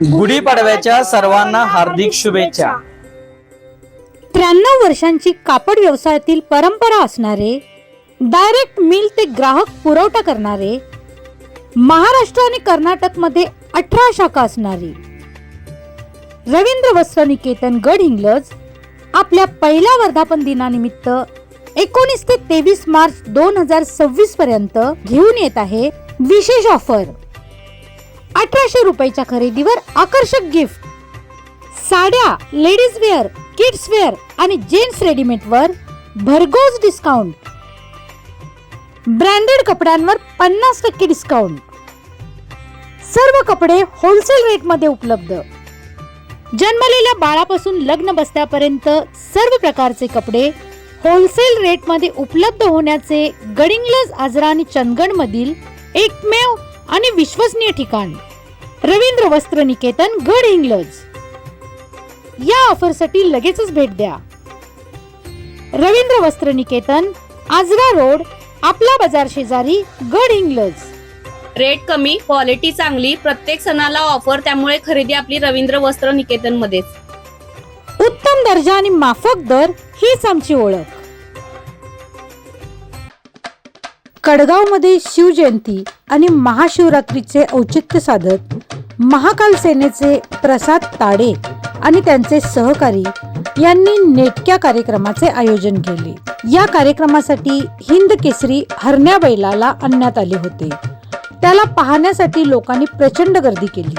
गुढीपाडव्याच्या सर्वांना हार्दिक शुभेच्छा। 93 वर्षांची कापड व्यवसायातील परंपरा असणारे, डायरेक्ट मिल ते ग्राहक पुरवठा करणारे, महाराष्ट्र आणि कर्नाटक मध्ये 18 शाखा असणारी रवींद्र वस्त्र निकेतन गडहिंग्लज आपल्या पहिल्या वर्धापन दिनानिमित्त 19 ते 23 मार्च 2026 पर्यंत घेऊन येत आहे विशेष ऑफर। 1800 रुपयाच्या खरेदीवर आकर्षक गिफ्ट, साड्या, लेडीज वेअर, किड्स वेअर आणि जेंट्स रेडीमेड वर भरघोस डिस्काउंट, ब्रँडेड कपड्यांवर 50% डिस्काउंट, सर्व कपडे होलसेल रेट मध्ये उपलब्ध। जन्मलेल्या बाळापासून लग्न बसत्यापर्यंत सर्व प्रकारचे कपडे होलसेल रेट मध्ये उपलब्ध होण्याचे गडिंग्लज, आजरा आणि चंदगड मधील एकमेव आणि विश्वसनीय ठिकाण रवींद्र वस्त्र निकेतन गडहिंग्लज। या ऑफर साठी लगेचच भेट द्या। रवींद्र वस्त्र निकेतन, आजरा रोड, आपला बाजार शेजारी, गडहिंग्लज। रेट कमी, क्वालिटी चांगली, प्रत्येक सणाला ऑफर, त्यामुळे खरेदी आपली रवींद्र वस्त्र निकेतन मध्येच। उत्तम दर्जा आणि माफक दर हीच आमची ओळख। कडगाव मध्ये शिवजयंती आणि महाशिवरात्रीचे औचित्य साधत महाकाल सेनेचे प्रसाद ताडे आणि त्यांचे सहकारी यांनी नेटक्या कार्यक्रमाचे आयोजन केले। या कार्यक्रमासाठी हिंद केसरी हरण्या बैलाला आणण्यात आले होते। त्याला पाहण्यासाठी लोकांनी प्रचंड गर्दी केली।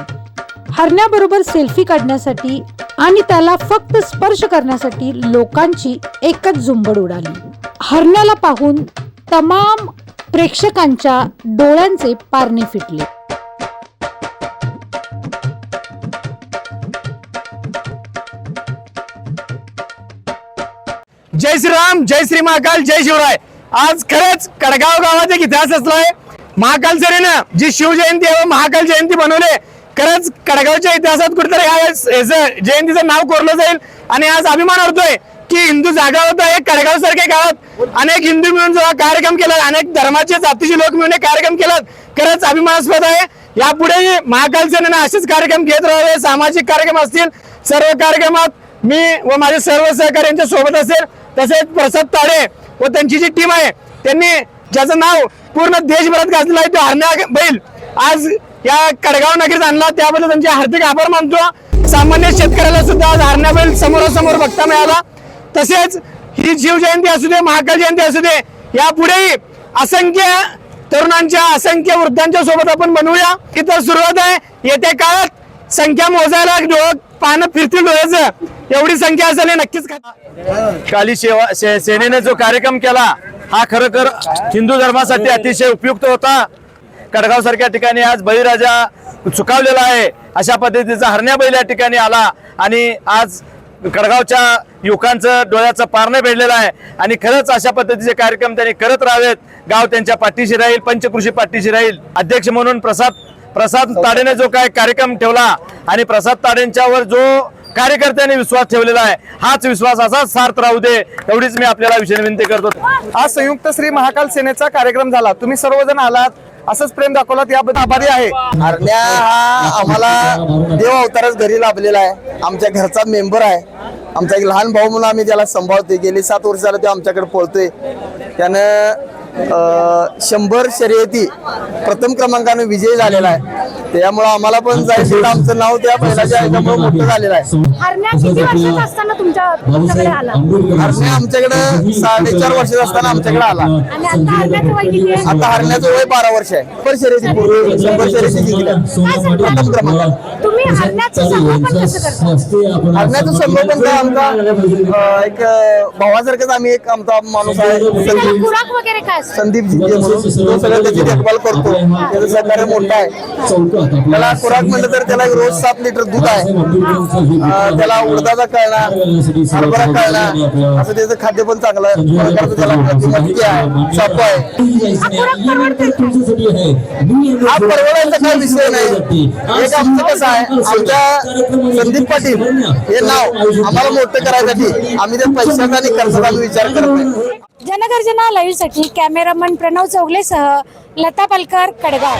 हरण्याबरोबर सेल्फी काढण्यासाठी आणि त्याला फक्त स्पर्श करण्यासाठी लोकांची एकच झुंबड उडाली। हरण्याला पाहून तमाम प्रेक्षकांच्या डोळ्यांचे पारणे फिटले। जय श्रीराम, जय श्री महाकाल, जय शिवराय। आज खरंच कडगाव गावात एक इतिहास असलाय। महाकाल सेनेनं जी शिवजयंती व महाकाल जयंती बनवले, खरंच कडगावच्या इतिहासात कुठेतरी जयंतीचं नाव कोरलं जाईल। आणि आज अभिमान वाटतोय की हिंदू जागा होता एक कडगाव सारख्या गावात अनेक हिंदू मिळून जो कार्यक्रम केला, अनेक धर्माचे जातीचे लोक मिळून कार्यक्रम केला, खरंच अभिमानास्पद आहे। यापुढे महाकाल सेनेनं असेच कार्यक्रम घेत राहावे। सामाजिक कार्यक्रम असतील, सर्व कार्यक्रमात मी व माझे सर्व सहकार्यांच्या सोबत असेल। तसेच प्रसाद ताडे व त्यांची जी टीम आहे, त्यांनी ज्याचं नाव पूर्ण देशभरात गाजलेलं आहे, तो हरण्या बैल आज या कडगाव नगरीत आणला, त्याबद्दल त्यांचे हार्दिक आभार मानतो। सामान्य शेतकऱ्याला सुद्धा आज हरण्या बैल समोरासमोर बघता मिळाला। तसेच ही शिवजयंती असू दे, महाकाल जयंती असू दे, यापुढेही असंख्य तरुणांच्या, असंख्य वृद्धांच्या सोबत आपण बनवूया। ही तर सुरुवात आहे। येत्या काळात संख्या मोजायला डोळं पाहणं फिरतील डोळ्याचं, एवढी संख्या असेल हे नक्कीच। काली सेनेने जो कार्यक्रम केला हा खरोखर हिंदू धर्मासाठी अतिशय उपयुक्त होता। कडगाव सारख्या ठिकाणी आज बळीराजा चुकावलेला आहे, अशा पद्धतीचा हरण्या बैल या ठिकाणी आला आणि आज कडगावच्या युवकांचं डोळ्याचं पारणं भेटलेलं आहे। आणि खरंच अशा पद्धतीचे कार्यक्रम त्यांनी करत राहावेत। गाव त्यांच्या पाठीशी राहील, पंचकृषी पाठीशी राहील। अध्यक्ष म्हणून प्रसाद ताडेने जो काय कार्यक्रम ठेवला आणि प्रसाद ताडेंच्यावर जो कार्यकर्त्यांनी विश्वास ठेवलेला आहे, हाच विश्वास असाच सार्थ राहू दे, एवढीच मी आपल्याला विनंती करतो। आज संयुक्त श्री महाकाल सेनेचा कार्यक्रम झाला, तुम्ही सर्वजण आलात, असंच प्रेम दाखवलात, याबद्दल आभारी आहे। हरण्या हा आम्हाला देव अवतारच घरी लाभलेला आहे, आमच्या घरचा मेंबर आहे। आमचा एक लहान भाऊ म्हणून आम्ही त्याला सांभाळतोय। गेली 7 वर्ष झालं तो आमच्याकडे पळतोय। त्यानं 100 शर्यती प्रथम क्रमांकाने विजयी झालेला आहे। त्यामुळे आम्हाला पण जायचं, आमचं नाव त्या बैलाच्या ह्याच्यामुळे मोठं झालेलं आहे। हरण्या किती वर्षाचा असताना तुमच्याकडे आला? हरण्या आमच्याकडे 4.5 वर्षाचा असताना आमच्याकडे आला। आणि आता हरण्याचं वय किती आहे? आता हरण्याचं वय 12 वर्ष आहे। 100 शर्यती पूर्ण 100 शर्यती जिंकल्या, प्रथम क्रमांक। तुम्ही हरण्याचं संगोपन कसं करता? हरण्याचं संगोपन काय, आमचा एक भावासारखंच आम्ही एक आमचा माणूस आहे, खुराक वगैरे काय असतं? संदीप जिंके म्हणून, तो सगळं त्याची देखभाल करतो। त्याचं सहकार्य मोठं आहे। त्याला खुराक म्हणलं तर त्याला रोज 7 लिटर दूध आहे। त्याला उडदाचा कळणा, हरभरा कळणा, असं त्याचं खाद्य पण चांगलं आहे। त्याला मटकी आहे, सापू आहे। हा परवडायचा काय विषय नाही। एक आमचं कसं आहे, आमच्या संदीप पाटील हे नाव आम्हाला मोठं करायसाठी आम्ही त्या पैशाचा आणि खर्चाचा विचार करत नाही। जनगर्जना लाईव्ह साठी कॅमेरामन प्रणव चौगलेसह लता पालकर, कडगाव।